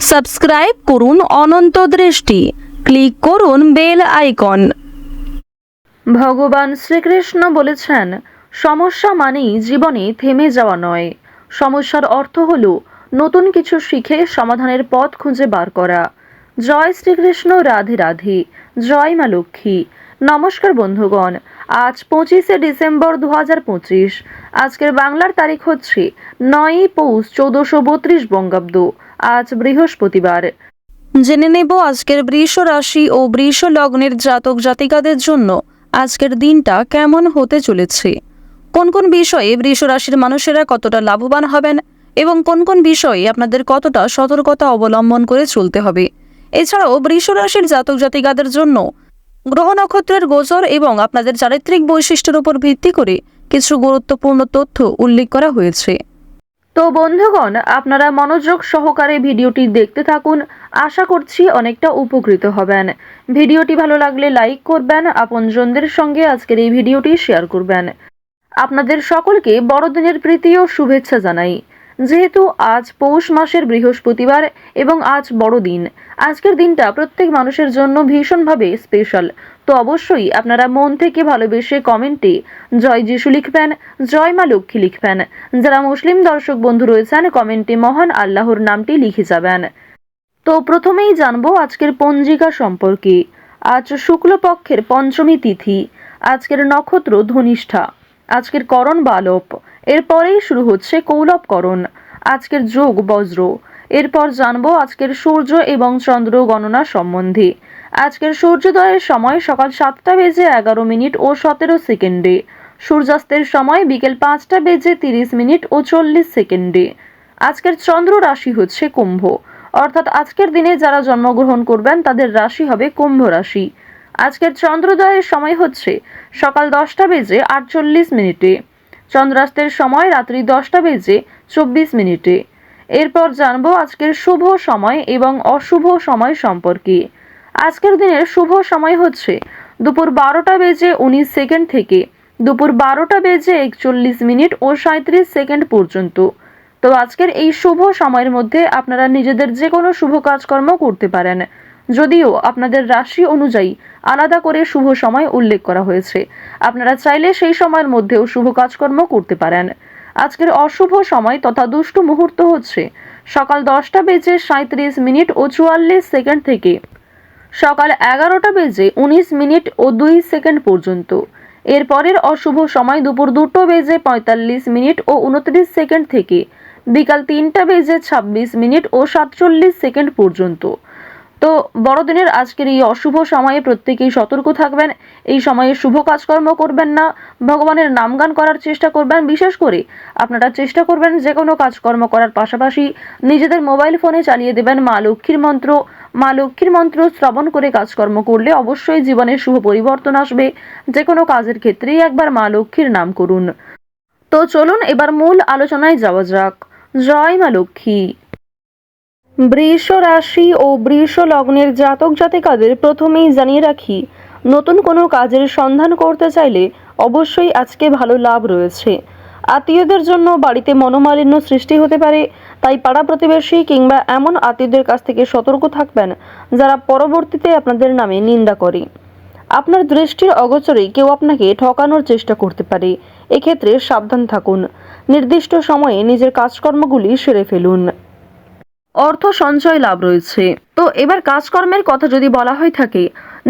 Subscribe করুন অনন্ত দৃষ্টি, click করুন বেল আইকন। ভগবান শ্রীকৃষ্ণ বলেছেন, সমস্যা মানেই জীবনে থেমে যাওয়া নয়, সমস্যার অর্থ হলো নতুন কিছু শিখে সমাধানের পথ খুঁজে বার করা। জয় শ্রীকৃষ্ণ, রাধে রাধে, জয় মা লক্ষ্মী। নমস্কার বন্ধুগণ, আজ 25শে ডিসেম্বর 2025। আজকের বাংলার তারিখ হচ্ছে 9ই পৌষ 1432 বঙ্গাব্দ। আজ বৃহস্পতিবার। জেনে নেব আজকের বৃষ রাশি ও বৃষ লগ্নের জাতক জাতিকাদের জন্য আজকের দিনটা কেমন হতে চলেছে, কোন কোন বিষয়ে বৃষ রাশির মানুষেরা কতটা লাভবান হবেন এবং কোন কোন বিষয়ে আপনাদের কতটা সতর্কতা অবলম্বন করে চলতে হবে। এছাড়াও বৃষ রাশির জাতক জাতিকাদের জন্য গ্রহ নক্ষত্রের গোচর এবং আপনাদের চারিত্রিক বৈশিষ্ট্যের উপর ভিত্তি করে কিছু গুরুত্বপূর্ণ তথ্য উল্লেখ করা হয়েছে। তো বন্ধুগণ, আপনারা মনোযোগ সহকারে ভিডিওটি দেখতে থাকুন, আশা করছি অনেকটা উপকৃত হবেন। ভিডিওটি ভালো লাগলে লাইক করবেন, আপনজনদের সঙ্গে আজকের এই ভিডিওটি শেয়ার করবেন। আপনাদের সকলকে বড়দিনের প্রীতি ও শুভেচ্ছা জানাই। যেহেতু আজ পৌষ মাসের বৃহস্পতিবার এবং আজ বড়দিন, আজকের দিনটা প্রত্যেক মানুষের জন্য ভীষণভাবে স্পেশাল। তো অবশ্যই আপনারা মন থেকে ভালোবেসে কমেন্টে জয় যিশু লিখবেন, জয় মা লক্ষ্মী লিখবেন। যারা মুসলিম দর্শক বন্ধু রয়েছেন, কমেন্টে মহান আল্লাহর নামটি লিখে যাবেন। তো প্রথমেই জানবো আজকের পঞ্জিকা সম্পর্কে। আজ শুক্লপক্ষের পঞ্চমী তিথি, আজকের নক্ষত্র ধনিষ্ঠা, আজকের করণ বালব, এরপরেই শুরু হচ্ছে কৌলবকরণ, আজকের যোগ বজ্র। এরপর জানবো আজকের সূর্য এবং চন্দ্র গণনা সম্বন্ধে। আজকের সূর্যোদয়ের সময় সকাল 7:11 ও 17 সেকেন্ডে, সূর্যাস্তের সময় বিকেল 5:30 ও 40 সেকেন্ডে। আজকের চন্দ্র রাশি হচ্ছে কুম্ভ, অর্থাৎ আজকের দিনে যারা জন্মগ্রহণ করবেন তাদের রাশি হবে কুম্ভ রাশি। আজকের চন্দ্রোদয়ের সময় হচ্ছে সকাল 10:48। চন্দ্রাস্তের সময় রাত্রি 10:24। এরপর জানবো আজকের শুভ সময় এবং অশুভ সময় সম্পর্কে। আজকের দিনের শুভ সময় হচ্ছে দুপুর 12:19 থেকে দুপুর 12:41 ও 37 সেকেন্ড পর্যন্ত। তো আজকের এই শুভ সময়ের মধ্যে আপনারা নিজেদের যে কোনো শুভ কাজকর্ম করতে পারেন, যদিও আপনাদের রাশি অনুযায়ী আলাদা করে শুভ সময় উল্লেখ করা হয়েছে। আপনারা চাইলে সেই সময়ের মধ্যেও শুভ কাজকর্ম করতে পারেন। আজকের অশুভ সময় তথা দুষ্টু মুহূর্ত হচ্ছে সকাল 10:37 ও 44 সেকেন্ড থেকে সকাল 11:19 ও 2 সেকেন্ড পর্যন্ত। এরপরের অশুভ সময় দুপুর 2:45 ও 29 সেকেন্ড থেকে বিকাল 3:26 ও 47 সেকেন্ড পর্যন্ত। তো বড়দিনের আজকের এই অশুভ সময়ে প্রত্যেকেই সতর্ক থাকবেন। এই সময়ে শুভ কাজকর্ম করবেন না, ভগবানের নামগান করার চেষ্টা করবেন। বিশেষ করে আপনারা চেষ্টা করবেন যে কোনো কাজকর্ম করার পাশাপাশি নিজেদের মোবাইল ফোনে চালিয়ে দেবেন মা লক্ষ্মীর মন্ত্র। মা লক্ষ্মীর মন্ত্র শ্রবণ করে কাজকর্ম করলে অবশ্যই জীবনে শুভ পরিবর্তন আসবে। যে কোনো কাজের ক্ষেত্রেই একবার মা লক্ষ্মীর নাম করুন। তো চলুন এবার মূল আলোচনায় যাওয়া যাক। জয় মা লক্ষ্মী। বৃষ রাশি ও বৃষ লগ্নের জাতক জাতিকাদের প্রথমেই জানিয়ে রাখি, নতুন কোনো কাজের সন্ধান করতে চাইলে অবশ্যই আজকে ভালো লাভ রয়েছে। আত্মীয়দের জন্য বাড়িতে মনোমালিন্য সৃষ্টি হতে পারে, তাই পাড়া প্রতিবেশী কিংবা এমন আত্মীয়দের কাছ থেকে সতর্ক থাকবেন যারা পরবর্তীতে আপনাদের নামে নিন্দা করে। আপনার দৃষ্টির অগোচরে কেউ আপনাকে ঠকানোর চেষ্টা করতে পারে, এক্ষেত্রে সাবধান থাকুন। নির্দিষ্ট সময়ে নিজের কাজকর্মগুলি সেরে ফেলুন। অর্থ সঞ্চয় লাভ রয়েছে। তো এবার কাজকর্মের কথা যদি বলা হয়ে থাকে,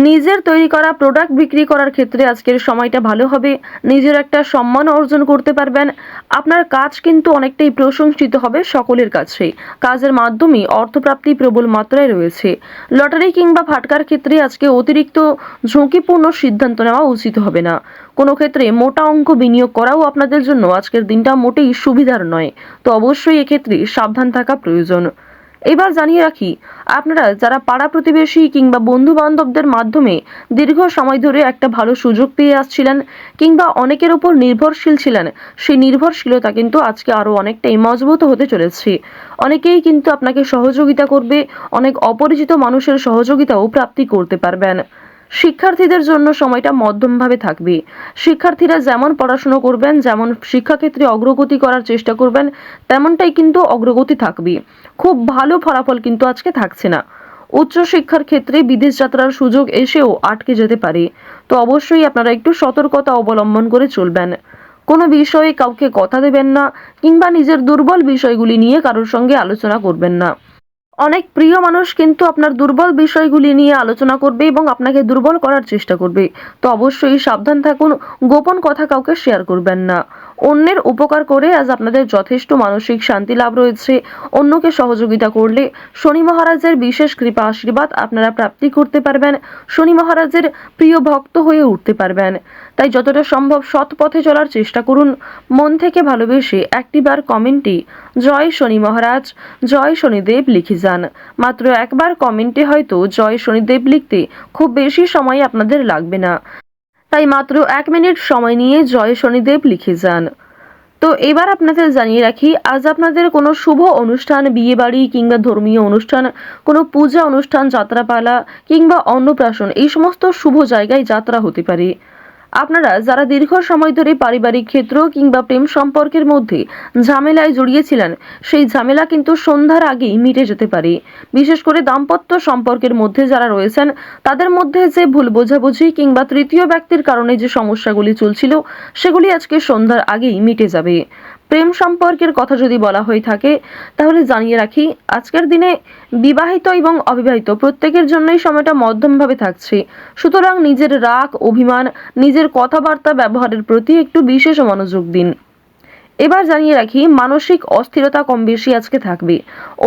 নিজের তৈরি করা প্রোডাক্ট বিক্রি করার ক্ষেত্রে আজকের সময়টা ভালো হবে। নিজের একটা সম্মান অর্জন করতে পারবেন। আপনার কাজ কিন্তু অনেকটাই প্রশংসিত হবে সকলের কাছে। কাজের মাধ্যমে অর্থপ্রাপ্তি প্রবল মাত্রায় রয়েছে। লটারি কিংবা ফাটকার ক্ষেত্রে আজকে অতিরিক্ত ঝুঁকিপূর্ণ সিদ্ধান্ত নেওয়া উচিত হবে না। কোনো ক্ষেত্রে মোটা অঙ্ক বিনিয়োগ করাও আপনাদের জন্য আজকের দিনটা মোটেই সুবিধার নয়। তো অবশ্যই এক্ষেত্রে সাবধান থাকা প্রয়োজন। এবার জানিয়ে রাখি, আপনারা যারা পাড়া প্রতিবেশী কিংবা বন্ধু বান্ধবদের মাধ্যমে দীর্ঘ সময় ধরে একটা ভালো সুযোগ পেয়ে আসছিলেন কিংবা অনেকের উপর নির্ভরশীল ছিলেন, সেই নির্ভরশীলতা কিন্তু আজকে আরো অনেকটাই মজবুত হতে চলেছে। অনেকেই কিন্তু আপনাকে সহযোগিতা করবে, অনেক অপরিচিত মানুষের সহযোগিতাও প্রাপ্তি করতে পারবেন। শিক্ষার্থীদের জন্য সময়টা মধ্যমভাবে থাকবে। শিক্ষার্থীরা যেমন পড়াশোনা করবেন, যেমন শিক্ষাক্ষেত্রে অগ্রগতি করার চেষ্টা করবেন, তেমনটাই কিন্তু অগ্রগতি থাকবে। খুব ভালো ফলাফল কিন্তু আজকে থাকছে না। উচ্চশিক্ষার ক্ষেত্রে বিদেশ যাত্রার সুযোগ এসেও আটকে যেতে পারে। তো অবশ্যই আপনারা একটু সতর্কতা অবলম্বন করে চলবেন। কোনো বিষয়ে কাউকে কথা দেবেন না, কিংবা নিজের দুর্বল বিষয়গুলি নিয়ে কারোর সঙ্গে আলোচনা করবেন না। অনেক প্রিয় মানুষ কিন্তু আপনার দুর্বল বিষয়গুলি নিয়ে আলোচনা করবে এবং আপনাকে দুর্বল করার চেষ্টা করবে। তো অবশ্যই সাবধান থাকুন, গোপন কথা কাউকে শেয়ার করবেন না। অন্যের উপকার করে আজ আপনাদের যথেষ্ট মানসিক শান্তি লাভ রয়েছে। অন্যকে সহযোগিতা করলে শনি মহারাজের বিশেষ কৃপা আশীর্বাদ আপনারা প্রাপ্তি করতে পারবেন। শনি মহারাজের প্রিয় ভক্ত হয়ে উঠতে পারবেন। তাই যতটা সম্ভব সৎ পথে চলার চেষ্টা করুন। মন থেকে ভালোবেসে একটিবার কমেন্টে জয় শনি মহারাজ, জয় শনিদেব লিখে যান। মাত্র একবার কমেন্টে হয়তো জয় শনিদেব লিখতে খুব বেশি সময় আপনাদের লাগবে না। তাই মাত্র 1 মিনিট সময় নিয়ে জয় শনিদেব লিখে যান। তো এবার আপনাদের জানিয়ে রাখি, আজ আপনাদের কোনো শুভ অনুষ্ঠান, বিয়েবাড়ি কিংবা ধর্মীয় অনুষ্ঠান, কোনো পূজা অনুষ্ঠান, যাত্রাপালা কিংবা অন্নপ্রাশন, এই সমস্ত শুভ জায়গায় যাত্রা হতে পারে। আপনারা যারা দীর্ঘ সময় ধরে পারিবারিক ক্ষেত্র কিংবা প্রেম সম্পর্কের মধ্যে ঝামেলায় জড়িয়েছিলেন, সেই ঝামেলা কিন্তু সন্ধ্যার আগেই মিটে যেতে পারে। বিশেষ করে দাম্পত্য সম্পর্কের মধ্যে যারা রয়েছেন, তাদের মধ্যে যে ভুল বোঝাবুঝি কিংবা তৃতীয় ব্যক্তির কারণে যে সমস্যাগুলি চলছিল, সেগুলি আজকে সন্ধ্যার আগেই মিটে যাবে। প্রেম সম্পর্কের কথা যদি বলা হয়ে থাকে, তাহলে জানিয়ে রাখি, আজকের দিনে বিবাহিত এবং অবিবাহিত প্রত্যেকের জন্যই সময়টা মধ্যমভাবে থাকছে। সুতরাং নিজের রাগ, অভিমান, নিজের কথাবার্তা ব্যবহারের প্রতি একটু বিশেষ মনোযোগ দিন। এবার জানিয়ে রাখি, মানসিক অস্থিরতা কম বেশি আজকে থাকবে।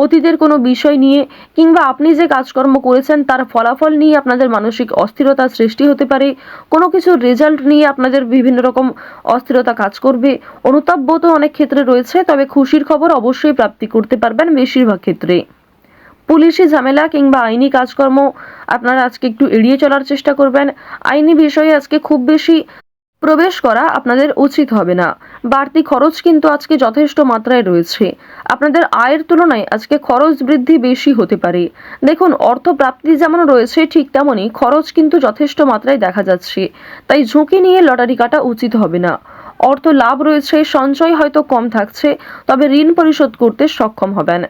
অতীতের কোনো বিষয় নিয়ে কিংবা আপনি যে কাজকর্ম করেছেন তার ফলাফল নিয়ে আপনাদের মানসিক অস্থিরতা সৃষ্টি হতে পারে। কোনো কিছুর রেজাল্ট নিয়ে আপনাদের বিভিন্ন রকম অস্থিরতা কাজ করবে। অনুতাপ বোধ অনেক ক্ষেত্রে রয়েছে, তবে খুশির খবর অবশ্যই প্রাপ্তি করতে পারবেন বেশিরভাগ ক্ষেত্রে। পুলিশি ঝামেলা কিংবা আইনি কাজকর্ম আপনারা আজকে একটু এড়িয়ে চলার চেষ্টা করবেন। আইনি বিষয়ে আজকে খুব বেশি প্রবেশ করা আপনাদের উচিত হবে না। বাড়তি খরচ কিন্তু আজকে যথেষ্ট মাত্রায় রয়েছে। আপনাদের আয়ের তুলনায় আজকে খরচ বৃদ্ধি বেশি হতে পারে। দেখুন, অর্থ প্রাপ্তি যেমন রয়েছে, ঠিক তেমনই খরচ কিন্তু যথেষ্ট মাত্রায় দেখা যাচ্ছে। তাই ঝুঁকি নিয়ে লটারি কাটা উচিত হবে না। অর্থ লাভ রয়েছে, সঞ্চয় হয়তো কম থাকছে, তবে ঋণ পরিশোধ করতে সক্ষম হবেন।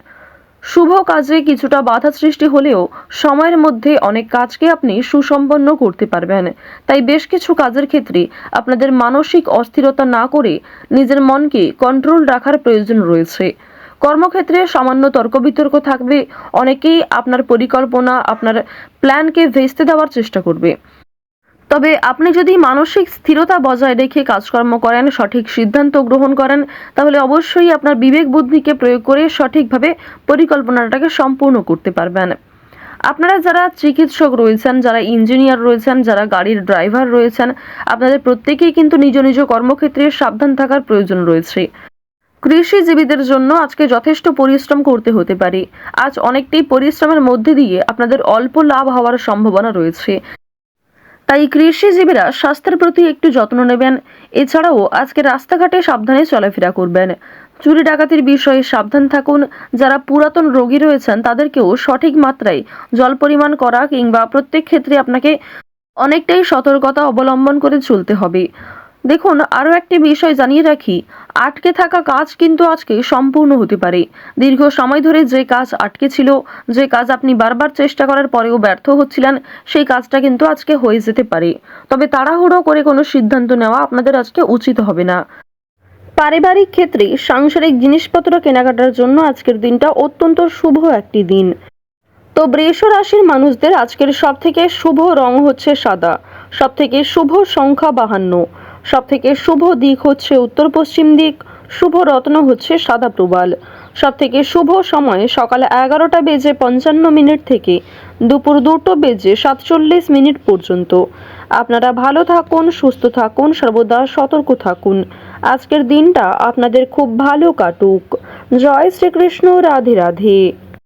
শুভ কাজে কিছুটা বাধা সৃষ্টি হলেও সময়ের মধ্যে অনেক কাজকে আপনি সুসম্পন্ন করতে পারবেন। তাই বেশ কিছু কাজের ক্ষেত্রে আপনাদের মানসিক অস্থিরতা না করে নিজের মনকে কন্ট্রোল রাখার প্রয়োজন রয়েছে। কর্মক্ষেত্রে সামান্য তর্ক বিতর্ক থাকবে। অনেকেই আপনার পরিকল্পনা, আপনার প্ল্যানকে ভেস্তে দেওয়ার চেষ্টা করবে। তবে আপনি যদি মানসিক স্থিরতা বজায় রেখে কাজকর্ম করেন, সঠিক সিদ্ধান্ত গ্রহণ করেন, তাহলে অবশ্যই আপনার বিবেক বুদ্ধিকে প্রয়োগ করে সঠিকভাবে পরিকল্পনাটাকে সম্পূর্ণ করতে পারবেন। আপনারা যারা চিকিৎসক রয়েছেন, যারা ইঞ্জিনিয়ার রয়েছেন, যারা গাড়ির ড্রাইভার রয়েছেন, আপনাদের প্রত্যেকেই কিন্তু নিজ নিজ কর্মক্ষেত্রে সাবধান থাকার প্রয়োজন রয়েছে। কৃষিজীবীদের জন্য আজকে যথেষ্ট পরিশ্রম করতে হতে পারে। আজ অনেকটাই পরিশ্রমের মধ্যে দিয়ে আপনাদের অল্প লাভ হওয়ার সম্ভাবনা রয়েছে। তাই কৃষিজীবীরা স্বাস্থ্যের প্রতি একটু যত্ন নেবেন। এছাড়াও আজকে রাস্তাঘাটে সাবধানে চলাফেরা করবেন। চুরি ডাকাতির বিষয়ে সাবধান থাকুন। যারা পুরাতন রোগী রয়েছেন তাদেরকেও সঠিক মাত্রায় জল পরিমাণ করা কিংবা প্রত্যেক ক্ষেত্রে আপনাকে অনেকটাই সতর্কতা অবলম্বন করে চলতে হবে। দেখুন, আরও একটি বিষয় জানিয়ে রাখি, আটকে থাকা কাজ কিন্তু আজকে সম্পূর্ণ হতে পারে। দীর্ঘ সময় ধরে যে কাজ আটকে ছিল, যে কাজ আপনি বারবার চেষ্টা করার পরেও ব্যর্থ হচ্ছিলেন, সেই কাজটা কিন্তু আজকে হয়ে যেতে পারে। তবে তাড়াহুড়ো করে কোনো সিদ্ধান্ত নেওয়া আপনাদের আজকে উচিত হবে না। পারিবারিক ক্ষেত্রে সাংসারিক জিনিসপত্র কেনাকাটার জন্য আজকের দিনটা অত্যন্ত শুভ একটি দিন। তো বৃষ রাশির মানুষদের আজকের সবথেকে শুভ রং হচ্ছে সাদা, সবথেকে শুভ সংখ্যা 52, সবথেকে শুভ দিক হচ্ছে উত্তর পশ্চিম দিক, শুভ রত্ন হচ্ছে সাদা প্রবাল। সবথেকে শুভ সময় সকাল 11:55 থেকে দুপুর 2:47 পর্যন্ত। আপনারা ভালো থাকুন, সুস্থ থাকুন, সর্বদা সতর্ক থাকুন। আজকের দিনটা আপনাদের খুব ভালো কাটুক। জয় শ্রীকৃষ্ণ। রাধে রাধে।